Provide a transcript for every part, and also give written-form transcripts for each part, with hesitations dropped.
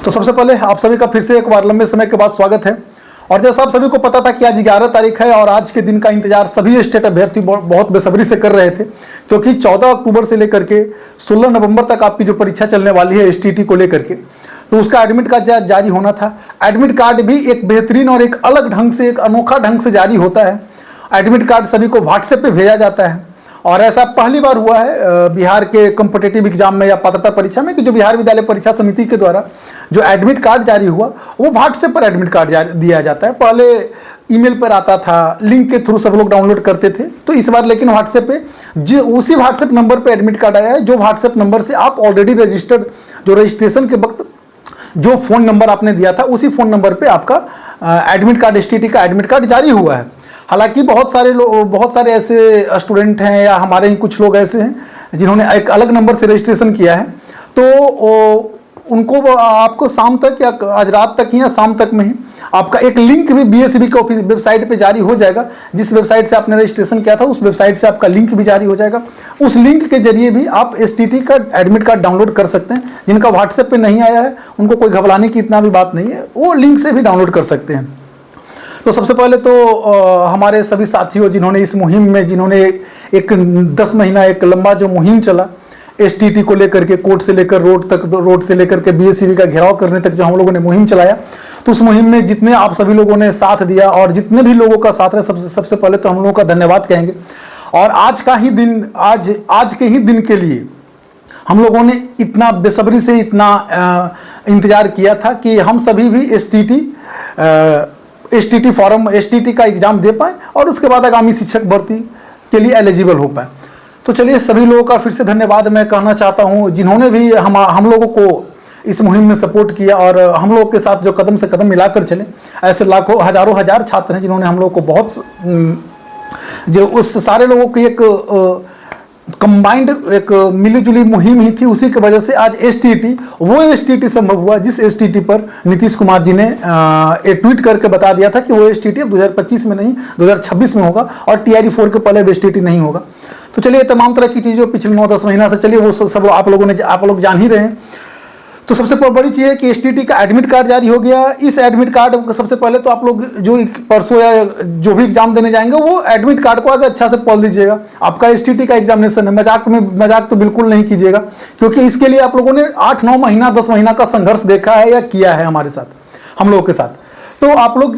तो सबसे पहले आप सभी का फिर से एक बार लंबे समय के बाद स्वागत है। और जैसा आप सभी को पता था कि आज 11 तारीख है और आज के दिन का इंतजार सभी स्टेट अभ्यर्थी बहुत बेसब्री से कर रहे थे, क्योंकि 14 अक्टूबर से लेकर के 16 नवंबर तक आपकी जो परीक्षा चलने वाली है एसटीटी को लेकर के, तो उसका एडमिट कार्ड जारी होना था। एडमिट कार्ड भी एक बेहतरीन और एक अलग ढंग से, एक अनोखा ढंग से जारी होता है। एडमिट कार्ड सभी को व्हाट्सएप पे भेजा जाता है और ऐसा पहली बार हुआ है बिहार के कॉम्पिटिटिव एग्जाम में या पात्रता परीक्षा में कि जो बिहार विद्यालय परीक्षा समिति के द्वारा जो एडमिट कार्ड जारी हुआ वो व्हाट्सएप पर एडमिट कार्ड दिया जाता है। पहले ईमेल पर आता था, लिंक के थ्रू सब लोग डाउनलोड करते थे, तो इस बार लेकिन व्हाट्सएप पे जो उसी व्हाट्सएप नंबर पे एडमिट कार्ड आया है, जो व्हाट्सएप नंबर से आप ऑलरेडी रजिस्टर्ड, जो रजिस्ट्रेशन के वक्त जो फ़ोन नंबर आपने दिया था उसी फ़ोन नंबर पर आपका एडमिट कार्ड, एसटीटी का एडमिट कार्ड जारी हुआ है। हालांकि बहुत सारे ऐसे स्टूडेंट हैं या हमारे ही कुछ लोग ऐसे हैं जिन्होंने एक अलग नंबर से रजिस्ट्रेशन किया है, तो उनको आपको शाम तक या आज रात तक ही या शाम तक में ही आपका एक लिंक भी बीएसईबी के वेबसाइट पे जारी हो जाएगा। जिस वेबसाइट से आपने रजिस्ट्रेशन किया था उस वेबसाइट से आपका लिंक भी जारी हो जाएगा। उस लिंक के जरिए भी आप एसटीटी का एडमिट कार्ड डाउनलोड कर सकते हैं। जिनका व्हाट्सएप पे नहीं आया है उनको कोई घबराने की इतना भी बात नहीं है, वो लिंक से भी डाउनलोड कर सकते हैं। तो सबसे पहले तो हमारे सभी साथियों जिन्होंने इस मुहिम में, जिन्होंने एक 10 महीना एक लंबा जो मुहिम चला एसटीटी को लेकर के, कोर्ट से लेकर रोड तक, रोड से लेकर के बीएसईबी का घेराव करने तक जो हम लोगों ने मुहिम चलाया, तो उस मुहिम में जितने आप सभी लोगों ने साथ दिया और जितने भी लोगों का साथ रहे, सबसे पहले तो हम लोगों का धन्यवाद कहेंगे। और आज का ही दिन, आज के ही दिन के लिए हम लोगों ने इतना बेसब्री से इतना इंतजार किया था कि हम सभी भी एसटीटी फॉर्म, एसटीटी का एग्जाम दे पाएँ और उसके बाद आगामी शिक्षक भर्ती के लिए एलिजिबल हो पाए। तो चलिए सभी लोगों का फिर से धन्यवाद मैं कहना चाहता हूँ जिन्होंने भी हम लोगों को इस मुहिम में सपोर्ट किया और हम लोगों के साथ जो कदम से कदम मिलाकर चले। ऐसे लाखों हजारों हजार छात्र हैं जिन्होंने हम लोगों को बहुत, जो उस सारे लोगों की एक कंबाइंड एक मिलीजुली मुहिम ही थी, उसी की वजह से आज एसटीटी, वो एसटीटी संभव हुआ जिस एसटीटी पर नीतीश कुमार जी ने एक ट्वीट करके बता दिया था कि वो एसटीटी अब 2025 में नहीं 2026 में होगा और टीआरई 4 के पहले एसटीटी नहीं होगा। तो चलिए तमाम तरह की चीज़ें पिछले 9-10 महीना से चलिए वो सब आप लोग जान ही रहे हैं। तो सबसे बड़ी चीज़ है कि एसटीटी का एडमिट कार्ड जारी हो गया। इस एडमिट कार्ड सबसे पहले तो आप लोग जो परसों या जो भी एग्जाम देने जाएंगे वो एडमिट कार्ड को आगे अच्छा से पढ़ लीजिएगा। आपका एसटीटी का एग्जामिनेशन है, मजाक तो बिल्कुल नहीं कीजिएगा, क्योंकि इसके लिए आप लोगों ने 8-9 महीना 10 महीना का संघर्ष देखा है या किया है हमारे साथ, हम लोगों के साथ। तो आप लोग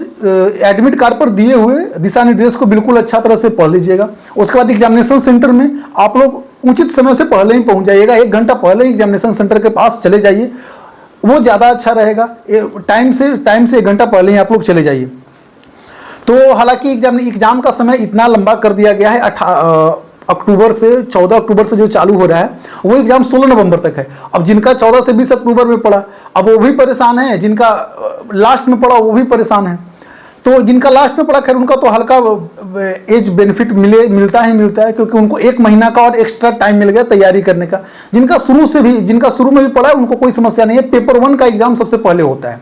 एडमिट कार्ड पर दिए हुए दिशा निर्देश को बिल्कुल अच्छा तरह से पढ़ लीजिएगा। उसके बाद एग्जामिनेशन सेंटर में आप लोग उचित समय से पहले ही पहुंच जाइएगा। 1 घंटा पहले ही एग्जामिनेशन सेंटर के पास चले जाइए, वो ज़्यादा अच्छा रहेगा। टाइम से 1 घंटा पहले ही आप लोग चले जाइए। तो हालांकि एग्जाम का समय इतना लंबा कर दिया गया है, 14 अक्टूबर से जो चालू हो रहा है वो एग्जाम 16 नवंबर तक है। अब जिनका 14 से 20 अक्टूबर में पड़ा अब वो भी परेशान है, जिनका लास्ट में पड़ा वो भी परेशान है। तो जिनका लास्ट में पड़ा खैर उनका तो हल्का एज बेनिफिट मिलता है, क्योंकि उनको 1 महीना का और एक्स्ट्रा टाइम मिल गया तैयारी करने का। जिनका शुरू में भी पड़ा है उनको कोई समस्या नहीं है। पेपर 1 का एग्जाम सबसे पहले होता है,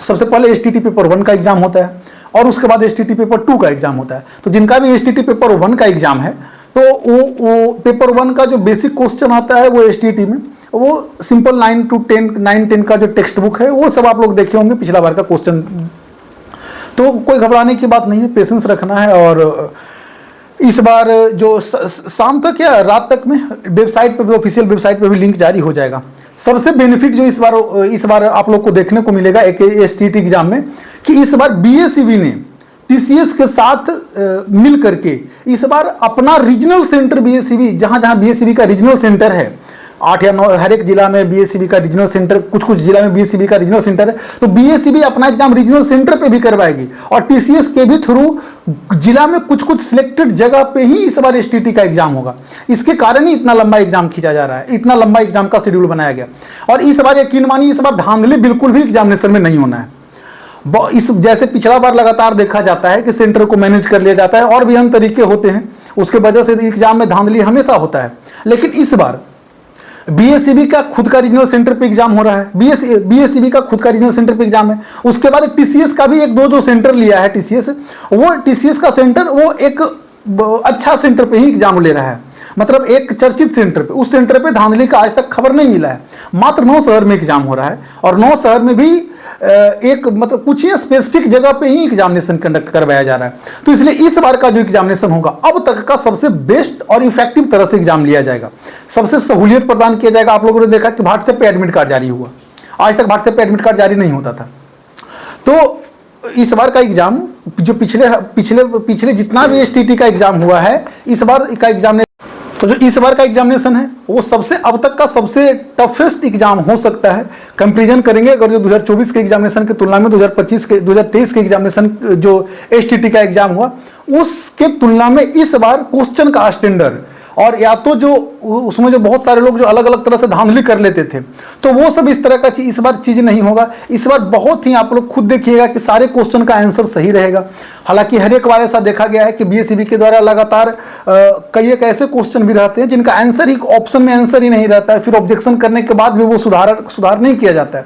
सबसे पहले एसटीटी पेपर 1 का एग्जाम होता है और उसके बाद एसटीटी पेपर 2 का एग्जाम होता है। तो जिनका भी एसटीटी पेपर 1 का एग्जाम है तो वो पेपर 1 का जो बेसिक क्वेश्चन आता है वो एसटीटी में वो सिंपल 9-10 का जो टेक्स्ट बुक है वो सब आप लोग देखे होंगे पिछला बार का क्वेश्चन। तो कोई घबराने की बात नहीं है, पेशेंस रखना है। और इस बार जो शाम तक या रात तक में वेबसाइट पे भी, ऑफिशियल वेबसाइट पे भी लिंक जारी हो जाएगा। सबसे बेनिफिट जो इस बार आप लोग को देखने को मिलेगा एक एसटीटी एग्जाम में कि इस बार बीएसईबी ने टीसीएस के साथ मिल करके इस बार अपना रीजनल सेंटर बीएसईबी, जहां बीएसईबी का रीजनल सेंटर है 8 या 9 हर एक जिला में बीएसईबी का रीजनल सेंटर, कुछ जिला में बीएसईबी का रीजनल सेंटर है, तो बीएसईबी अपना एग्जाम रीजनल सेंटर पे भी करवाएगी और टीसीएस के भी थ्रू जिला में कुछ सिलेक्टेड जगह पे ही इस बार एसटीटी का एग्जाम होगा। इसके कारण ही इतना लंबा एग्जाम खींचा जा रहा है, इतना लंबा एग्जाम का शेड्यूल बनाया गया। और इस बार यकीन मानिए इस बार धांधली बिल्कुल भी एग्जामिनेशन में नहीं होना है। इस जैसे पिछला बार लगातार देखा जाता है कि सेंटर को मैनेज कर लिया जाता है और भी अन्य तरीके होते हैं, उसके वजह से एग्जाम में धांधली हमेशा होता है। लेकिन इस बार बीएसईबी का खुद का रीजनल सेंटर पे एग्जाम हो रहा है, बीएसईबी का खुद का रीजनल सेंटर पे एग्जाम है। उसके बाद टीसीएस का भी 1-2 जो सेंटर लिया है टीसीएस, वो टीसीएस का सेंटर वो एक अच्छा सेंटर पे ही एग्जाम ले रहा है। मतलब एक चर्चित सेंटर पे, उस सेंटर पे धांधली का आज तक खबर नहीं मिला है। मात्र 9 शहर में एग्जाम हो रहा है और 9 शहर में भी एक मतलब कुछ ही स्पेसिफिक जगह पे ही एग्जामिनेशन कंडक्ट करवाया जा रहा है। तो इसलिए इस बार का जो एग्जामिनेशन होगा अब तक का सबसे बेस्ट और इफेक्टिव तरह से एग्जाम लिया जाएगा, सबसे सहूलियत प्रदान किया जाएगा। आप लोगों ने देखा कि व्हाट्सएप पे एडमिट कार्ड जारी हुआ, आज तक व्हाट्सएप पे एडमिट कार्ड जारी नहीं होता था। तो इस बार का एग्जाम जो पिछले जितना भी एसटीटी का एग्जाम हुआ है, इस बार का एग्जाम, तो जो इस बार का एग्जामिनेशन है वो सबसे अब तक का सबसे टफेस्ट एग्जाम हो सकता है। कंपैरिजन करेंगे अगर जो 2024 के एग्जामिनेशन की तुलना में 2023 के एग्जामिनेशन जो एसटीटी का एग्जाम हुआ उसके तुलना में इस बार क्वेश्चन का स्टैंडर्ड और या तो जो उसमें जो बहुत सारे लोग जो अलग अलग तरह से धांधली कर लेते थे, तो वो सब इस तरह का चीज इस बार चीज नहीं होगा। इस बार बहुत ही आप लोग खुद देखिएगा कि सारे क्वेश्चन का आंसर सही रहेगा। हालांकि हर एक बार ऐसा देखा गया है कि बीएसईबी के द्वारा लगातार कई एक ऐसे क्वेश्चन भी रहते हैं जिनका आंसर ही ऑप्शन में आंसर ही नहीं रहता है, फिर ऑब्जेक्शन करने के बाद भी वो सुधार नहीं किया जाता है।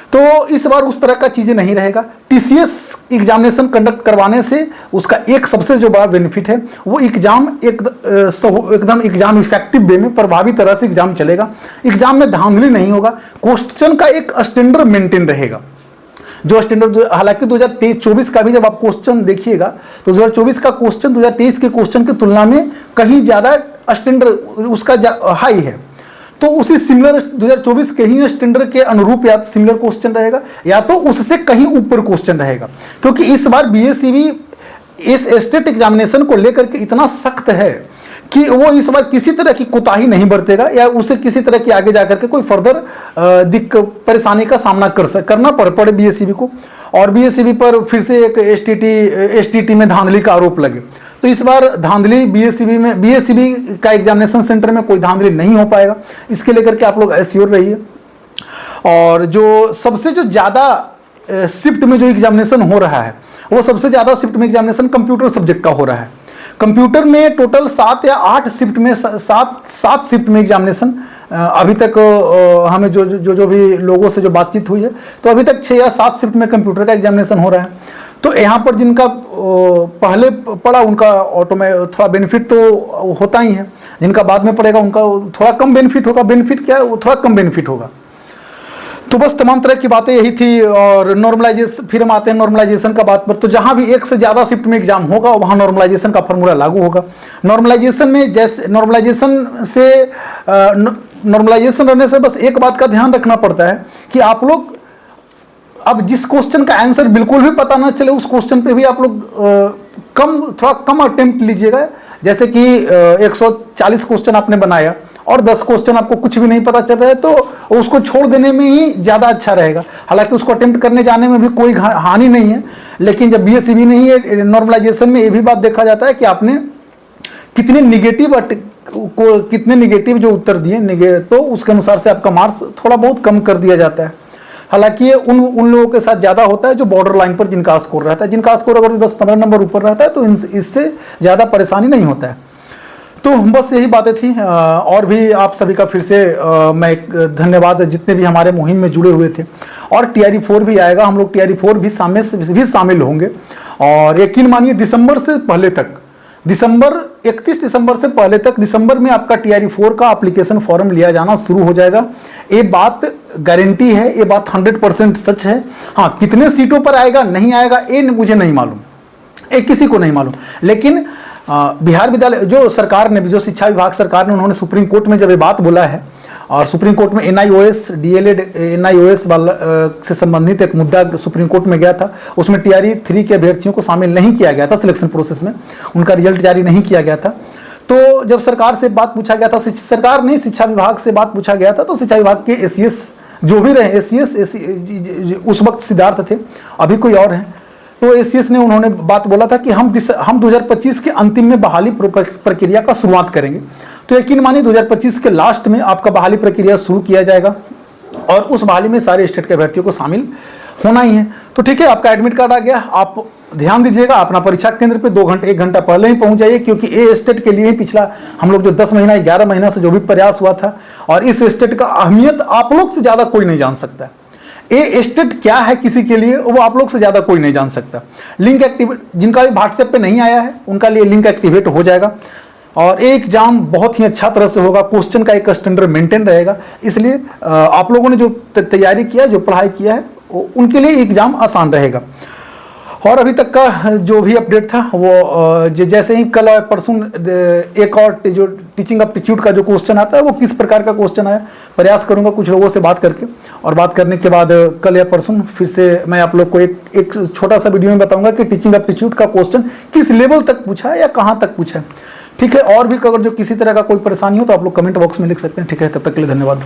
तो इस बार उस तरह का चीजें नहीं रहेगा। टीसीएस एग्जामिनेशन कंडक्ट करवाने से उसका एक सबसे जो बड़ा बेनिफिट है वो एग्जाम एकदम एग्जाम इफेक्टिव वे में प्रभावी तरह से एग्जाम चलेगा। एग्जाम में धांधली नहीं होगा, क्वेश्चन का एक स्टैंडर्ड मेंटेन रहेगा। जो स्टैंडर्ड हालांकि 2023-24 का भी जब आप क्वेश्चन देखिएगा तो 2024 का क्वेश्चन 2023 के क्वेश्चन की तुलना में कहीं ज्यादा स्टैंडर्ड उसका हाई है। तो उसी सिमिलर 2024 के ही स्टैंडर्ड के अनुरूप या सिमिलर क्वेश्चन रहेगा या तो उससे कहीं ऊपर क्वेश्चन रहेगा, क्योंकि इस बार बीएसईबी इस स्टेट एग्जामिनेशन को लेकर के इतना सख्त है कि वो इस बार किसी तरह की कोताही नहीं बरतेगा या उसे किसी तरह की आगे जाकर के कोई फर्दर परेशानी का सामना करना पड़े बीएसईबी को। और बीएसईबी पर फिर से एक एसटीटी में धांधली का आरोप लगे, तो इस बार धांधली बीएसईबी का एग्जामिनेशन सेंटर में कोई धांधली नहीं हो पाएगा, इसके लेकर के आप लोग एश्योर रहिए। और जो सबसे जो ज़्यादा शिफ्ट में जो एग्जामिनेशन हो रहा है वो सबसे ज़्यादा शिफ्ट में एग्जामिनेशन कंप्यूटर सब्जेक्ट का हो रहा है। कंप्यूटर में टोटल 7 या 8 शिफ्ट में 7 शिफ्ट में एग्जामिनेशन अभी तक हमें जो भी लोगों से जो बातचीत हुई है तो अभी तक 6 या 7 शिफ्ट में कंप्यूटर का एग्जामिनेशन हो रहा है। तो यहाँ पर जिनका पहले पड़ा उनका थोड़ा बेनिफिट तो होता ही है, जिनका बाद में पड़ेगा उनका थोड़ा कम बेनिफिट होगा। बेनिफिट क्या है, वो थोड़ा कम बेनिफिट होगा। तो बस तमाम तरह की बातें यही थी। और नॉर्मलाइजेशन, फिर हम आते हैं नॉर्मलाइजेशन का बात पर। तो जहाँ भी एक से ज़्यादा शिफ्ट में एग्जाम होगा वहाँ नॉर्मलाइजेशन का फॉर्मूला लागू होगा। नॉर्मलाइजेशन में जैसे नॉर्मलाइजेशन रहने से बस एक बात का ध्यान रखना पड़ता है कि आप लोग अब जिस क्वेश्चन का आंसर बिल्कुल भी पता ना चले उस क्वेश्चन पे भी आप लोग थोड़ा कम अटेम्प्ट लीजिएगा। जैसे कि 140 क्वेश्चन आपने बनाया और 10 क्वेश्चन आपको कुछ भी नहीं पता चल रहा है तो उसको छोड़ देने में ही ज़्यादा अच्छा रहेगा। हालांकि उसको अटेम्प्ट करने जाने में भी कोई हानि नहीं है, लेकिन जब बीएसईबी नहीं है नॉर्मलाइजेशन में ये भी बात देखा जाता है कि आपने कितने निगेटिव जो उत्तर दिए तो उसके अनुसार से आपका मार्क्स थोड़ा बहुत कम कर दिया जाता है। हालांकि ये उन लोगों के साथ ज़्यादा होता है जो बॉर्डर लाइन पर जिनका स्कोर रहता है। जिनका स्कोर अगर 10-15 नंबर ऊपर रहता है तो इससे ज़्यादा परेशानी नहीं होता है। तो बस यही बातें थी। और भी आप सभी का फिर से मैं एक धन्यवाद, जितने भी हमारे मुहिम में जुड़े हुए थे। और TRE 4 भी आएगा, हम लोग TRE 4 भी शामिल होंगे। और यकीन मानिए दिसंबर से पहले तक, 31 दिसंबर से पहले तक, दिसंबर में आपका TRE 4 का एप्लीकेशन फॉर्म लिया जाना शुरू हो जाएगा। ये बात गारंटी है, ये बात 100% सच है। हाँ, कितने सीटों पर आएगा नहीं आएगा ये मुझे नहीं मालूम, ये किसी को नहीं मालूम। लेकिन बिहार विद्यालय जो सरकार ने, जो शिक्षा विभाग सरकार ने, उन्होंने सुप्रीम कोर्ट में जब ये बात बोला है और सुप्रीम कोर्ट में NIOS DLED NIOS वाला से संबंधित एक मुद्दा सुप्रीम कोर्ट में गया था। उसमें TRE 3 के अभ्यर्थियों को शामिल नहीं किया गया था सिलेक्शन प्रोसेस में, उनका रिजल्ट जारी नहीं किया गया था। तो जब सरकार से बात पूछा गया था, सरकार नहीं शिक्षा विभाग से बात पूछा गया था, तो शिक्षा विभाग के ACS जो भी रहे, उस वक्त सिद्धार्थ थे, अभी कोई और हैं, तो ACS ने उन्होंने बात बोला था कि हम 2025 के अंतिम में बहाली प्रक्रिया का शुरुआत करेंगे। तो यकीन मानिए 2025 के लास्ट में आपका बहाली प्रक्रिया शुरू किया जाएगा और उस बहाली में सारे स्टेट के अभ्यर्थियों को शामिल होना ही है। तो ठीक है, आपका एडमिट कार्ड आ गया। आप ध्यान दीजिएगा, अपना परीक्षा केंद्र पे 1 घंटा पहले ही पहुंच जाइए, क्योंकि ये स्टेट के लिए ही पिछला हम लोग जो 10 महीना 11 महीना से जो भी प्रयास हुआ था, और इस स्टेट का अहमियत आप लोग से ज़्यादा कोई नहीं जान सकता। ये स्टेट क्या है किसी के लिए, वो आप लोग से ज़्यादा कोई नहीं जान सकता। लिंक एक्टिवेट, जिनका भी व्हाट्सएप पे नहीं आया है उनका लिए लिंक एक्टिवेट हो जाएगा। और एक एग्जाम बहुत ही अच्छा तरह से होगा, क्वेश्चन का एक स्टैंडर्ड मेंटेन रहेगा। इसलिए आप लोगों ने जो तैयारी किया, जो पढ़ाई किया है, उनके लिए एग्जाम आसान रहेगा। और अभी तक का जो भी अपडेट था वो जैसे ही कल और परसों एक और जो टीचिंग एप्टीट्यूड का जो क्वेश्चन आता है वो किस प्रकार का क्वेश्चन आया, प्रयास करूंगा कुछ लोगों से बात करके, और बात करने के बाद कल या परसों फिर से मैं आप लोग को एक छोटा सा वीडियो में बताऊंगा कि टीचिंग एप्टीट्यूड का क्वेश्चन किस लेवल तक पूछा है या कहाँ तक पूछा है। ठीक है, और भी अगर जो किसी तरह का कोई परेशानी हो तो आप लोग कमेंट बॉक्स में लिख सकते हैं। ठीक है, तब तक के लिए धन्यवाद।